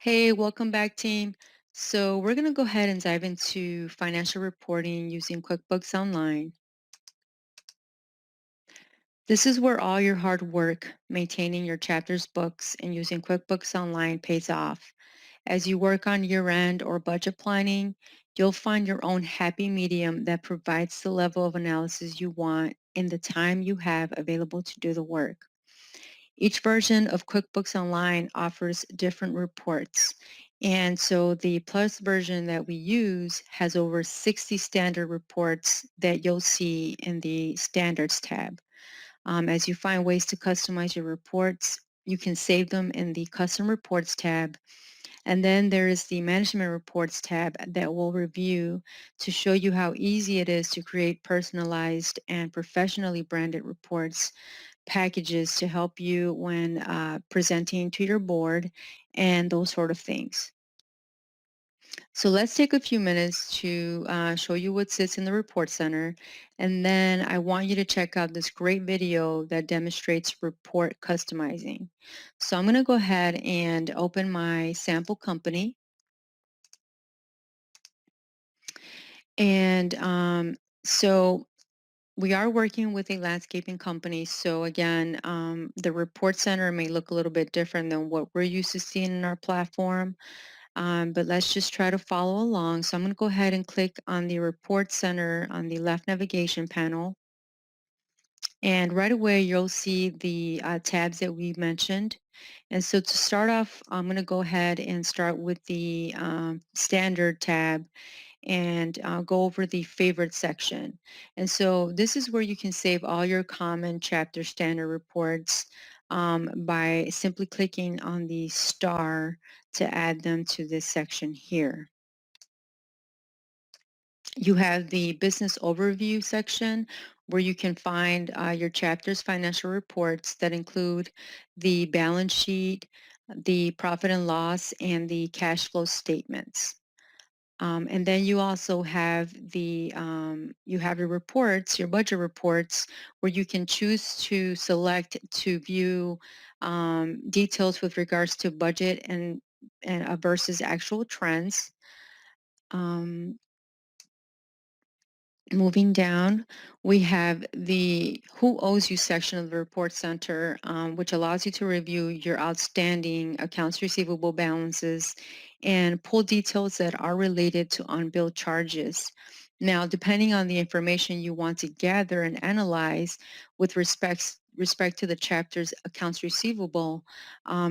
Hey, welcome back, team. So, we're going to go ahead and dive into financial reporting using QuickBooks Online. This is where all your hard work maintaining your chapters books and using QuickBooks Online pays off. As you work on year-end or budget planning, you'll find your own happy medium that provides the level of analysis you want in the time you have available to do the work. Each version of QuickBooks Online offers different reports. And so the Plus version that we use has over 60 standard reports that you'll see in the Standards tab. As you find ways to customize your reports, you can save them in the Custom Reports tab. And then there is the Management Reports tab that will review to show you how easy it is to create personalized and professionally branded reports packages to help you when presenting to your board and those sort of things. So let's take a few minutes to show you what sits in the report center. And then I want you to check out this great video that demonstrates report customizing. So I'm going to go ahead and open my sample company. And so we are working with a landscaping company. So again, the report center may look a little bit different than what we're used to seeing in our platform. But let's just try to follow along. So I'm going to go ahead and click on the report center on the left navigation panel. And right away, you'll see the tabs that we mentioned. And so to start off, I'm going to go ahead and start with the standard tab and go over the favorite section. And so this is where you can save all your common chapter standard reports by simply clicking on the star to add them to this section here. You have the business overview section where you can find your chapter's financial reports that include the balance sheet, the profit and loss, and the cash flow statements. And then you also have you have your reports, your budget reports, where you can choose to select to view details with regards to budget and versus actual trends. Um, Moving down, we have the Who Owes You section of the Report Center, which allows you to review your outstanding accounts receivable balances and pull details that are related to unbilled charges. Now, depending on the information you want to gather and analyze with respect to the chapter's accounts receivable,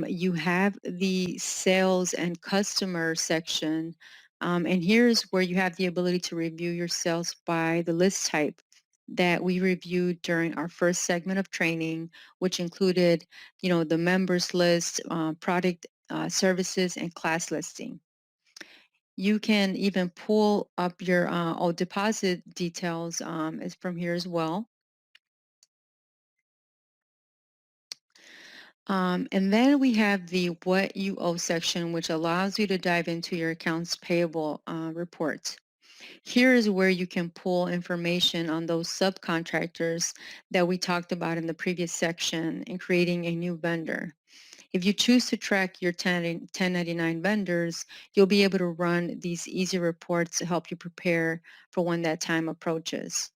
you have the sales and customer section, and here's where you have the ability to review your sales by the list type that we reviewed during our first segment of training, which included, the members list, product, services, and class listing. You can even pull up your deposit details is from here as well. And then we have the What You Owe section, which allows you to dive into your accounts payable reports. Here is where you can pull information on those subcontractors that we talked about in the previous section in creating a new vendor. If you choose to track your 1099 vendors, you'll be able to run these easy reports to help you prepare for when that time approaches.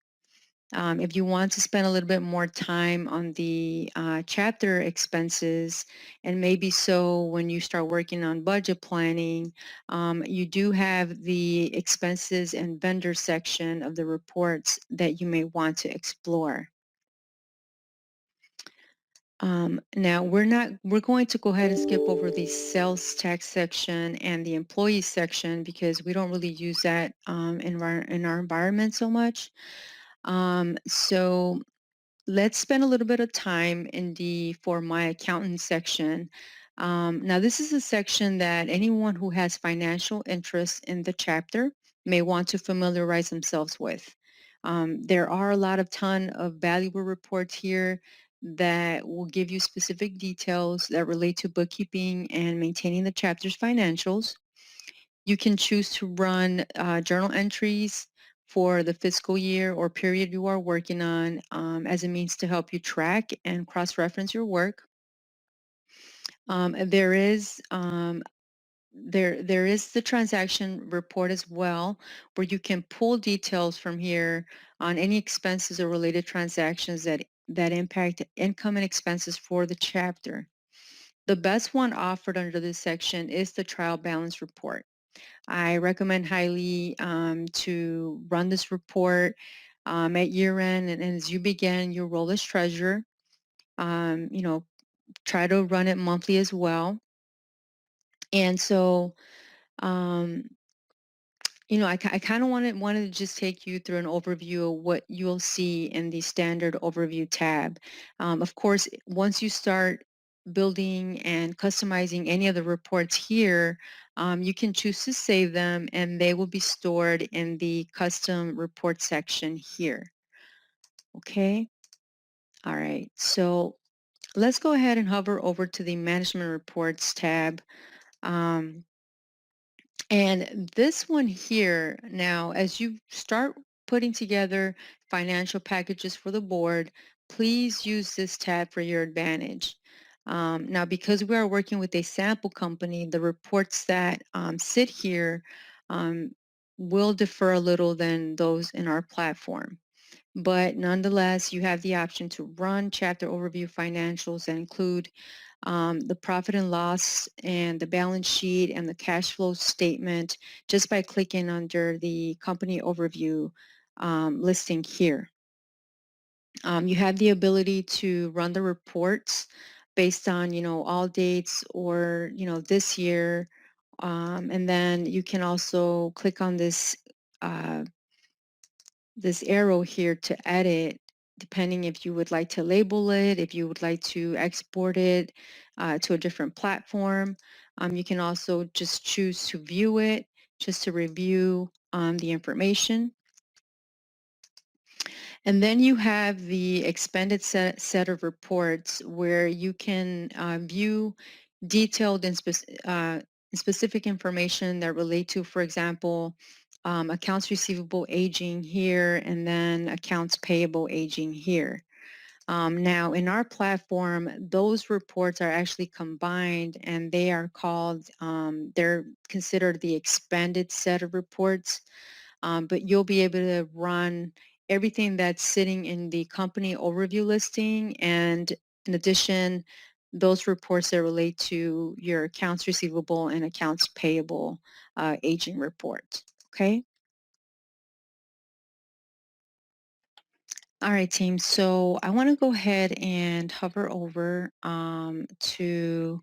If you want to spend a little bit more time on the chapter expenses, and maybe so when you start working on budget planning, you do have the expenses and vendor section of the reports that you may want to explore. Now we're going to go ahead and skip over the sales tax section and the employee section because we don't really use that in our environment so much. So let's spend a little bit of time in the For My Accountant section. Now, this is a section that anyone who has financial interest in the chapter may want to familiarize themselves with. There are a lot of ton of valuable reports here that will give you specific details that relate to bookkeeping and maintaining the chapter's financials. You can choose to run journal entries for the fiscal year or period you are working on as a means to help you track and cross-reference your work. There is there is the transaction report as well, where you can pull details from here on any expenses or related transactions that impact income and expenses for the chapter. The best one offered under this section is the trial balance report. I recommend highly to run this report at year end, and as you begin your role as treasurer, you know, try to run it monthly as well. And so, um, you know, I kind of wanted to just take you through an overview of what you'll see in the standard overview tab. Of course, once you start building and customizing any of the reports here, you can choose to save them and they will be stored in the custom report section here. Okay. All right. So let's go ahead and hover over to the management reports tab. Um, And this one here, now, as you start putting together financial packages for the board, please use this tab for your advantage. Now, because we are working with a sample company, the reports that sit here um, will differ a little than those in our platform. But nonetheless, you have the option to run chapter overview financials that include the profit and loss and the balance sheet and the cash flow statement just by clicking under the company overview listing here. You have the ability to run the reports based on, you know, all dates or, you know, this year. And then you can also click on uh, this arrow here to edit, depending if you would like to label it, if you would like to export it to a different platform. You can also just choose to view it, just to review the information. And then you have the expanded set of reports where you can view detailed and specific information that relate to, for example, accounts receivable aging here and then accounts payable aging here. Now, in our platform, those reports are actually combined and they are called, they're considered the expanded set of reports, but you'll be able to run everything that's sitting in the company overview listing. And in addition, those reports that relate to your accounts receivable and accounts payable aging report. Okay. All right, team. So I want to go ahead and hover over to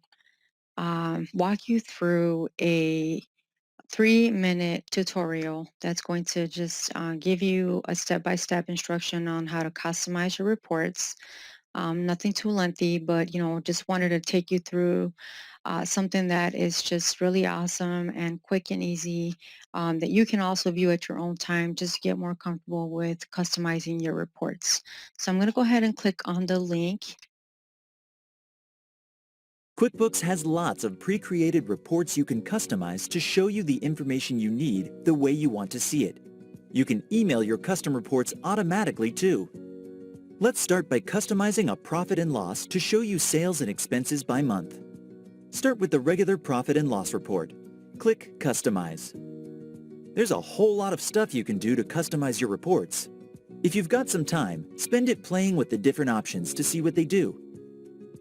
walk you through a 3-minute tutorial that's going to just give you a step-by-step instruction on how to customize your reports. Nothing too lengthy, but you know, just wanted to take you through something that is just really awesome and quick and easy that you can also view at your own time. Just get more comfortable with customizing your reports. So I'm going to go ahead and click on the link. QuickBooks has lots of pre-created reports you can customize to show you the information you need the way you want to see it. You can email your custom reports automatically too. Let's start by customizing a profit and loss to show you sales and expenses by month. Start with the regular profit and loss report. Click Customize. There's a whole lot of stuff you can do to customize your reports. If you've got some time, spend it playing with the different options to see what they do.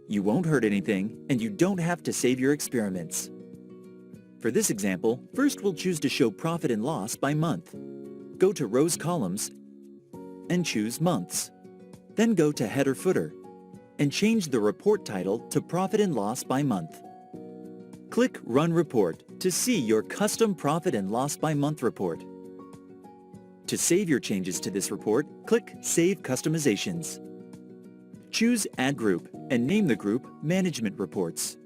You won't hurt anything, and you don't have to save your experiments. For this example, first we'll choose to show profit and loss by month. Go to Rows Columns and choose Months. Then go to Header Footer and change the report title to Profit and Loss by Month. Click Run Report to see your custom Profit and Loss by Month report. To save your changes to this report, click Save Customizations. Choose Add Group and name the group Management Reports.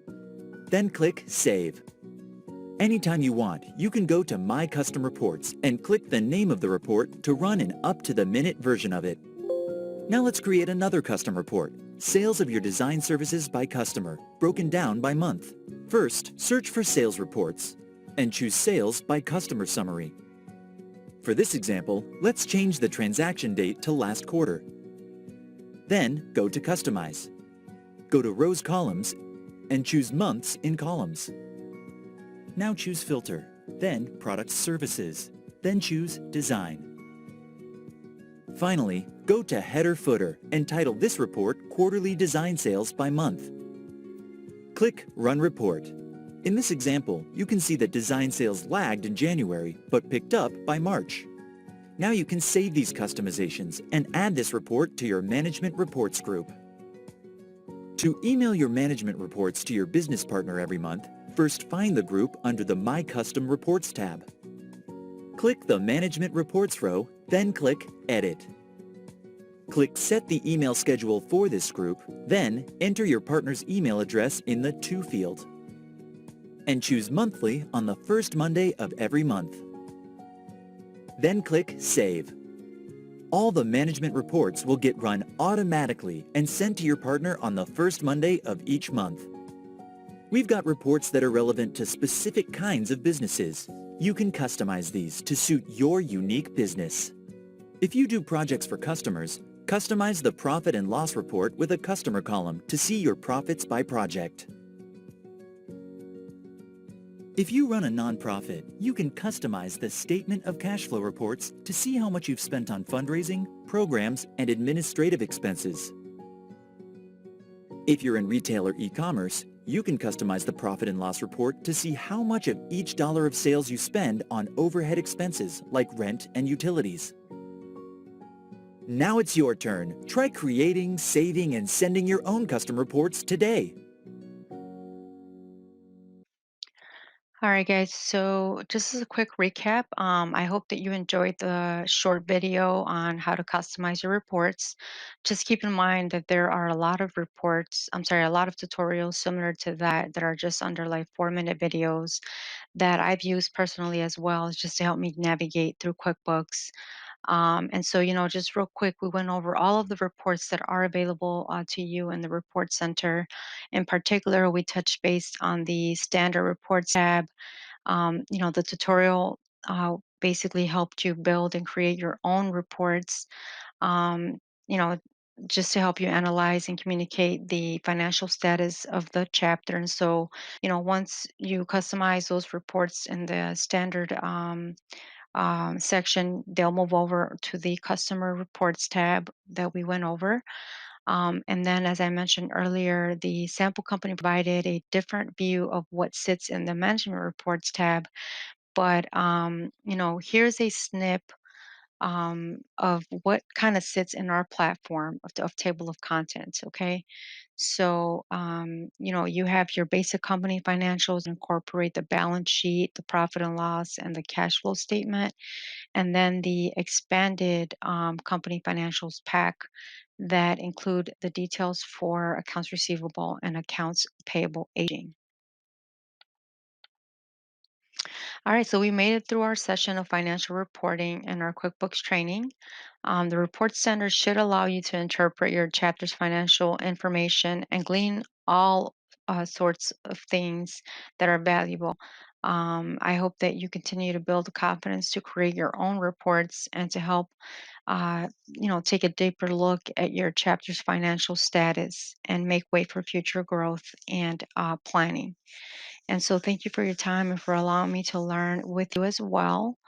Then click Save. Anytime you want, you can go to My Custom Reports and click the name of the report to run an up-to-the-minute version of it. Now let's create another custom report, Sales of your design services by customer, broken down by month. First, search for Sales Reports and choose Sales by Customer Summary. For this example, let's change the transaction date to last quarter. Then go to Customize. Go to Rows Columns and choose Months in Columns. Now choose Filter, then Product Services, then choose Design. Finally, go to Header Footer and title this report Quarterly Design Sales by Month. Click Run Report. In this example, you can see that design sales lagged in January but picked up by March. Now you can save these customizations and add this report to your Management Reports group. To email your management reports to your business partner every month, first find the group under the My Custom Reports tab. Click the Management Reports row, then click Edit. Click Set the email schedule for this group, then enter your partner's email address in the To field. And choose Monthly on the first Monday of every month. Then click Save. All the management reports will get run automatically and sent to your partner on the first Monday of each month. We've got reports that are relevant to specific kinds of businesses. You can customize these to suit your unique business. If you do projects for customers, customize the profit and loss report with a customer column to see your profits by project. If you run a nonprofit, you can customize the Statement of Cash Flow reports to see how much you've spent on fundraising, programs, and administrative expenses. If you're in retail or e-commerce, you can customize the profit and loss report to see how much of each dollar of sales you spend on overhead expenses like rent and utilities. Now it's your turn. Try creating, saving, and sending your own custom reports today. All right, guys. So just as a quick recap, I hope that you enjoyed the short video on how to customize your reports. Just keep in mind that there are a lot of a lot of tutorials similar to that are just under like 4-minute videos that I've used personally as well, just to help me navigate through QuickBooks. And so, just real quick, we went over all of the reports that are available to you in the Report Center. In particular, we touched base on the Standard Reports tab. The tutorial basically helped you build and create your own reports, um, you know, just to help you analyze and communicate the financial status of the chapter. And so, once you customize those reports in the standard section, they'll move over to the customer reports tab that we went over. And then, as I mentioned earlier, the sample company provided a different view of what sits in the management reports tab. But, here's a snip of what kind of sits in our platform of table of contents. Okay. So, you have your basic company financials, incorporate the balance sheet, the profit and loss, and the cash flow statement, and then the expanded company financials pack that include the details for accounts receivable and accounts payable aging. All right, so we made it through our session of financial reporting and our QuickBooks training. The Report Center should allow you to interpret your chapter's financial information and glean all sorts of things that are valuable. I hope that you continue to build the confidence to create your own reports and to help, take a deeper look at your chapter's financial status and make way for future growth and planning. And so thank you for your time and for allowing me to learn with you as well.